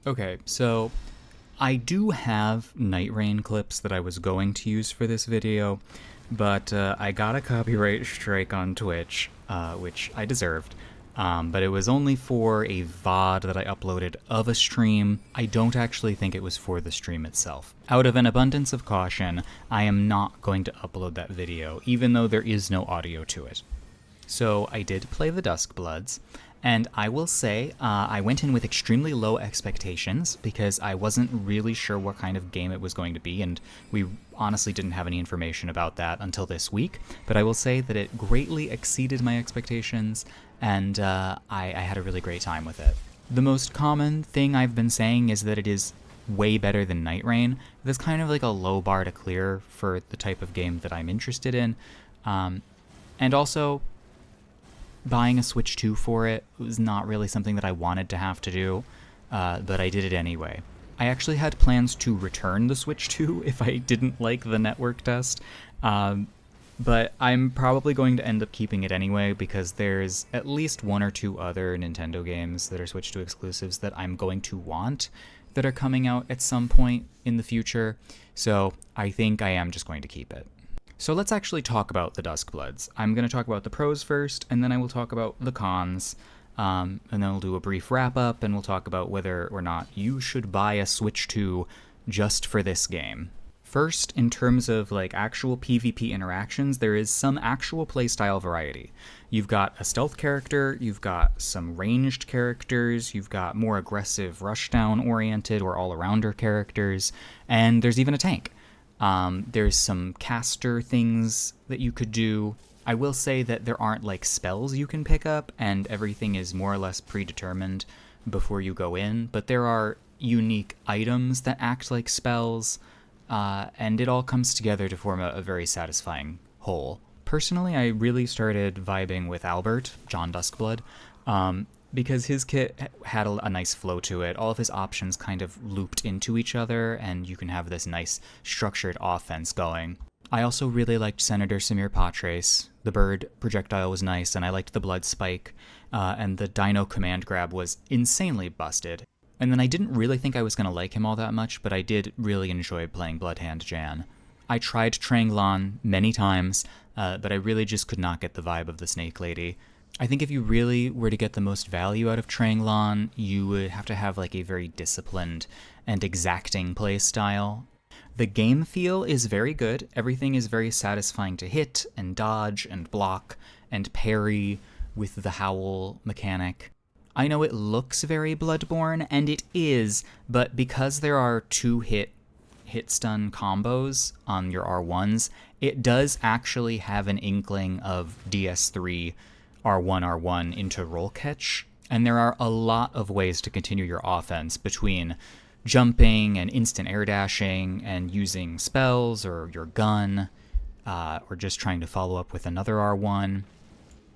Okay, so I do have Night Rain clips that I was going to use for this video, but I got a copyright strike on Twitch, which I deserved. But it was only for a VOD that I uploaded of a stream. I don't actually think it was for the stream itself. Out of an abundance of caution, I am not going to upload that video, even though there is no audio to it. So I did play the Duskbloods, and I will say I went in with extremely low expectations because I wasn't really sure what kind of game it was going to be, and we honestly didn't have any information about that until this week. But I will say that it greatly exceeded my expectations, and I had a really great time with it. The most common thing I've been saying is that it is way better than Night Rain. That's kind of like a low bar to clear for the type of game that I'm interested in. And also, buying a Switch 2 for it was not really something that I wanted to have to do, but I did it anyway. I actually had plans to return the Switch 2 if I didn't like the network test, but I'm probably going to end up keeping it anyway because there's at least one or two other Nintendo games that are Switch 2 exclusives that I'm going to want that are coming out at some point in the future, so I think I am just going to keep it. So let's actually talk about the Duskbloods. I'm going to talk about the pros first, and then I will talk about the cons, and then we'll do a brief wrap-up, and we'll talk about whether or not you should buy a Switch 2 just for this game. First, in terms of like actual PvP interactions, there is some actual playstyle variety. You've got a stealth character, you've got some ranged characters, you've got more aggressive rushdown-oriented or all-arounder characters, and there's even a tank. There's some caster things that you could do. I will say that there aren't like spells you can pick up, and everything is more or less predetermined before you go in, but there are unique items that act like spells, and it all comes together to form a very satisfying whole. Personally, I really started vibing with Albert, John Duskblood, because his kit had a nice flow to it. All of his options kind of looped into each other, and you can have this nice structured offense going. I also really liked Senator Samir Patres. The bird projectile was nice, and I liked the blood spike, and the dino command grab was insanely busted. And then I didn't really think I was going to like him all that much, but I did really enjoy playing Bloodhand Jan. I tried Tranglan many times, but I really just could not get the vibe of the Snake Lady. I think if you really were to get the most value out of Tranglan, you would have to have like a very disciplined and exacting play style. The game feel is very good. Everything is very satisfying to hit and dodge and block and parry with the howl mechanic. I know it looks very Bloodborne, and it is, but because there are two hit stun combos on your R1s, it does actually have an inkling of DS3 R1 into roll catch, and there are a lot of ways to continue your offense between jumping and instant air dashing and using spells or your gun, or just trying to follow up with another R1.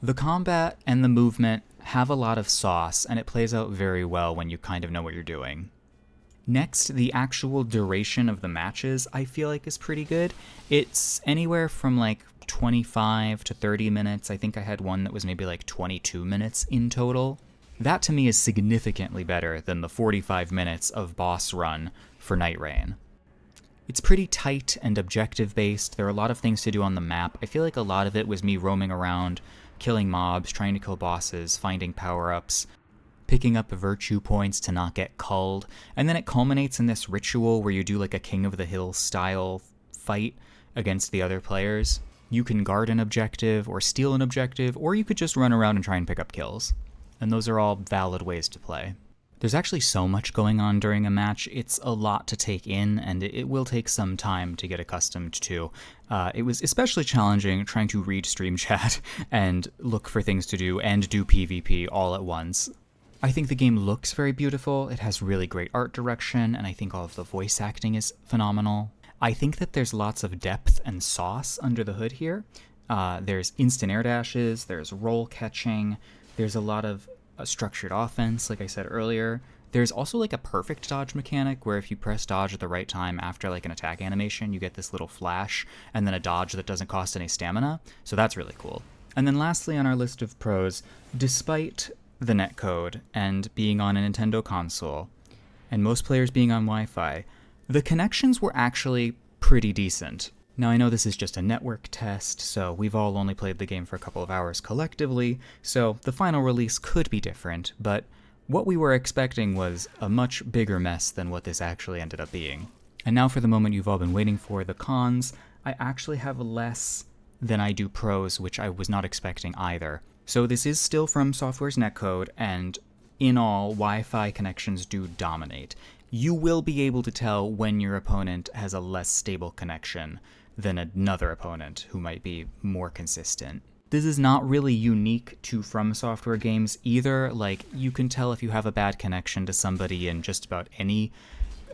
The combat and the movement have a lot of sauce, and it plays out very well when you kind of know what you're doing. Next, the actual duration of the matches I feel like is pretty good. It's anywhere from like 25 to 30 minutes. I think I had one that was maybe like 22 minutes in total. That to me is significantly better than the 45 minutes of boss run for Night Rain. It's pretty tight and objective based. There are a lot of things to do on the map. I feel like a lot of it was me roaming around, killing mobs, trying to kill bosses, finding power-ups, picking up virtue points to not get culled, and then it culminates in this ritual where you do like a King of the Hill style fight against the other players. You can guard an objective or steal an objective, or you could just run around and try and pick up kills. And those are all valid ways to play. There's actually so much going on during a match, it's a lot to take in, and it will take some time to get accustomed to. It was especially challenging trying to read stream chat and look for things to do and do PvP all at once. I think the game looks very beautiful, it has really great art direction, and I think all of the voice acting is phenomenal. I think that there's lots of depth and sauce under the hood here. There's instant air dashes, there's roll catching, there's a lot of structured offense, like I said earlier. There's also like a perfect dodge mechanic where if you press dodge at the right time after like an attack animation, you get this little flash and then a dodge that doesn't cost any stamina. So that's really cool. And then lastly on our list of pros, despite the netcode and being on a Nintendo console, and most players being on Wi-Fi, the connections were actually pretty decent. Now, I know this is just a network test, so we've all only played the game for a couple of hours collectively, so the final release could be different, but what we were expecting was a much bigger mess than what this actually ended up being. And now for the moment you've all been waiting for, the cons. I actually have less than I do pros, which I was not expecting either. So this is still From Software's netcode, and in all, Wi-Fi connections do dominate. You will be able to tell when your opponent has a less stable connection than another opponent who might be more consistent. This is not really unique to From Software games either. Like, you can tell if you have a bad connection to somebody in just about any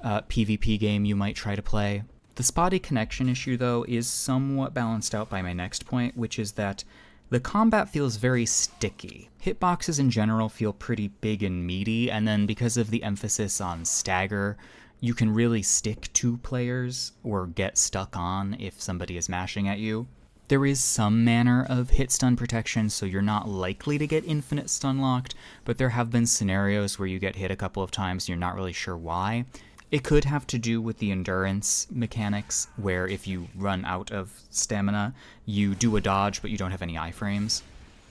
PvP game you might try to play. The spotty connection issue, though, is somewhat balanced out by my next point, which is that the combat feels very sticky. Hitboxes in general feel pretty big and meaty, and then because of the emphasis on stagger, you can really stick to players or get stuck on if somebody is mashing at you. There is some manner of hit stun protection, so you're not likely to get infinite stun locked, but there have been scenarios where you get hit a couple of times and you're not really sure why. It could have to do with the endurance mechanics, where if you run out of stamina, you do a dodge but you don't have any iframes.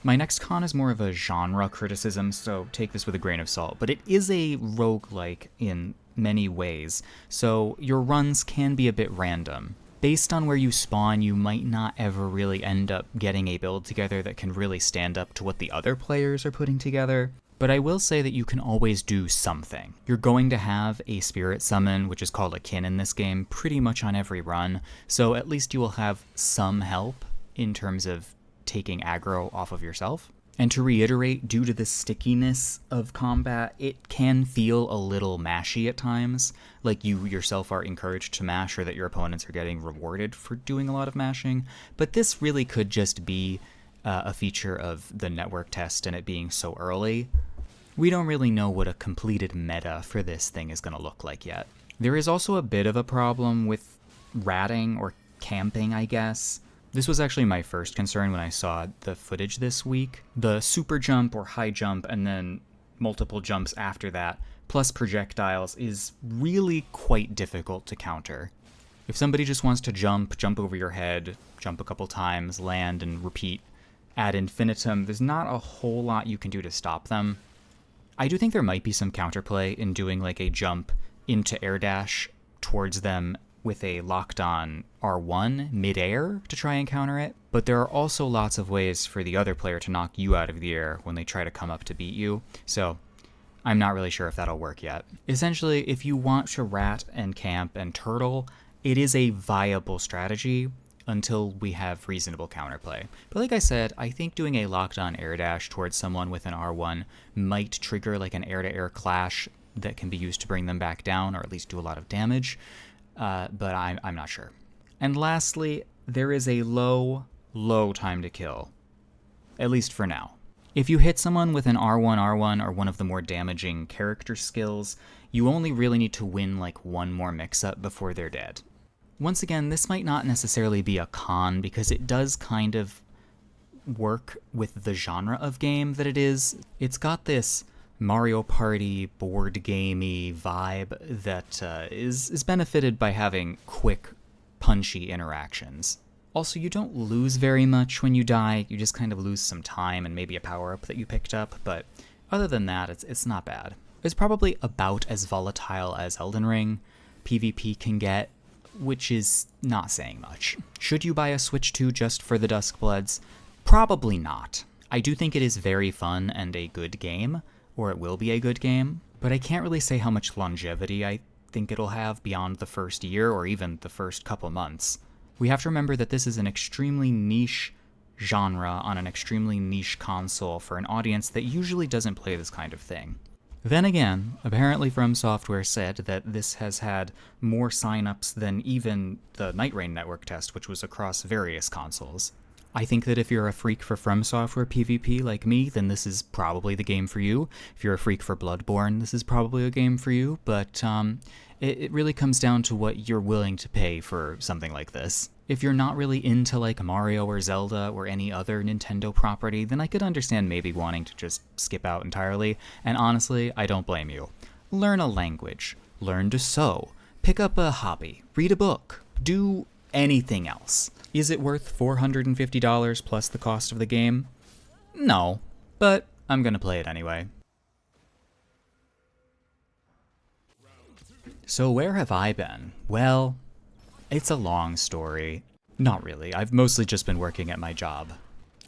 My next con is more of a genre criticism, so take this with a grain of salt, but it is a roguelike in many ways, so your runs can be a bit random. Based on where you spawn, you might not ever really end up getting a build together that can really stand up to what the other players are putting together. But I will say that you can always do something. You're going to have a spirit summon, which is called a kin in this game, pretty much on every run, so at least you will have some help in terms of taking aggro off of yourself. And to reiterate, due to the stickiness of combat, it can feel a little mashy at times, like you yourself are encouraged to mash or that your opponents are getting rewarded for doing a lot of mashing, but this really could just be a feature of the network test and it being so early. We don't really know what a completed meta for this thing is going to look like yet. There is also a bit of a problem with ratting or camping, I guess. This was actually my first concern when I saw the footage this week. The super jump or high jump and then multiple jumps after that, plus projectiles, is really quite difficult to counter. If somebody just wants to jump over your head, jump a couple times, land, and repeat ad infinitum, there's not a whole lot you can do to stop them. I do think there might be some counterplay in doing like a jump into air dash towards them with a locked on R1 mid-air to try and counter it, but there are also lots of ways for the other player to knock you out of the air when they try to come up to beat you, so I'm not really sure if that'll work yet. Essentially, if you want to rat and camp and turtle, it is a viable strategy until we have reasonable counterplay. But like I said, I think doing a locked on air dash towards someone with an R1 might trigger like an air-to-air clash that can be used to bring them back down or at least do a lot of damage. But I'm not sure. And lastly, there is a low time to kill. At least for now. If you hit someone with an R1 or one of the more damaging character skills, you only really need to win like one more mix-up before they're dead. Once again, this might not necessarily be a con because it does kind of work with the genre of game that it is. It's got this Mario Party board gamey vibe that is benefited by having quick, punchy interactions. Also, you don't lose very much when you die, you just kind of lose some time and maybe a power-up that you picked up, but other than that, it's not bad. It's probably about as volatile as Elden Ring PvP can get, which is not saying much. Should you buy a Switch 2 just for the Duskbloods? Probably not. I do think it is very fun and a good game, or it will be a good game, but I can't really say how much longevity I think it'll have beyond the first year or even the first couple months. We have to remember that this is an extremely niche genre on an extremely niche console for an audience that usually doesn't play this kind of thing. Then again, apparently From Software said that this has had more signups than even the Night Rain network test, which was across various consoles. I think that if you're a freak for From Software PvP like me, then this is probably the game for you. If you're a freak for Bloodborne, this is probably a game for you, but it really comes down to what you're willing to pay for something like this. If you're not really into like Mario or Zelda or any other Nintendo property, then I could understand maybe wanting to just skip out entirely, and honestly, I don't blame you. learn a language, learn to sew, pick up a hobby, read a book, do anything else. Is it worth $450 plus the cost of the game? No, but I'm gonna play it anyway. So where have I been? Well, it's a long story. Not really, I've mostly just been working at my job.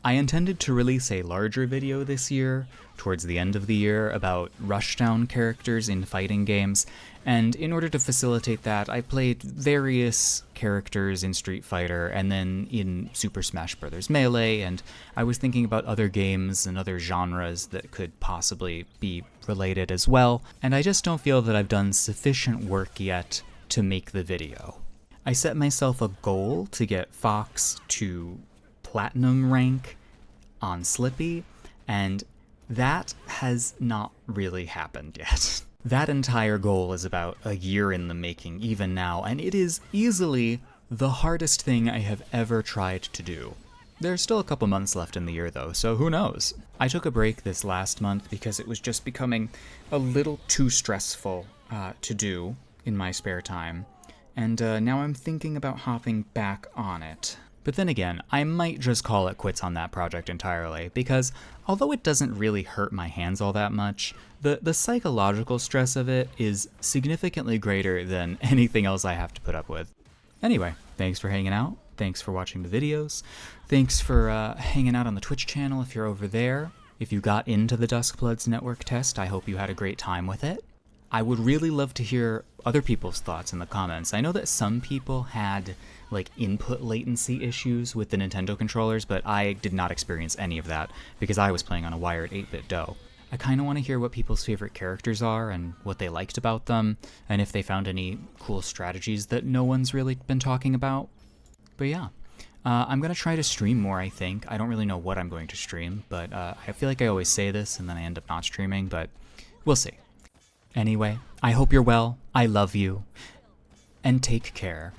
I intended to release a larger video this year, towards the end of the year, about rushdown characters in fighting games, and in order to facilitate that, I played various characters in Street Fighter and then in Super Smash Bros. Melee, and I was thinking about other games and other genres that could possibly be related as well, and I just don't feel that I've done sufficient work yet to make the video. I set myself a goal to get Fox to Platinum rank on Slippy, and that has not really happened yet. That entire goal is about a year in the making even now, and it is easily the hardest thing I have ever tried to do. There's still a couple months left in the year though, so who knows? I took a break this last month because it was just becoming a little too stressful to do in my spare time, and now I'm thinking about hopping back on it. But then again, I might just call it quits on that project entirely, because although it doesn't really hurt my hands all that much, the psychological stress of it is significantly greater than anything else I have to put up with. Anyway, thanks for hanging out, thanks for watching the videos, thanks for hanging out on the Twitch channel if you're over there. If you got into the Duskbloods network test, I hope you had a great time with it. I would really love to hear other people's thoughts in the comments. I know that some people had like input latency issues with the Nintendo controllers, but I did not experience any of that because I was playing on a wired 8-bit DOE. I kind of want to hear what people's favorite characters are and what they liked about them, and if they found any cool strategies that no one's really been talking about. But yeah, I'm going to try to stream more, I think. I don't really know what I'm going to stream, but I feel like I always say this and then I end up not streaming, but we'll see. Anyway, I hope you're well, I love you, and take care.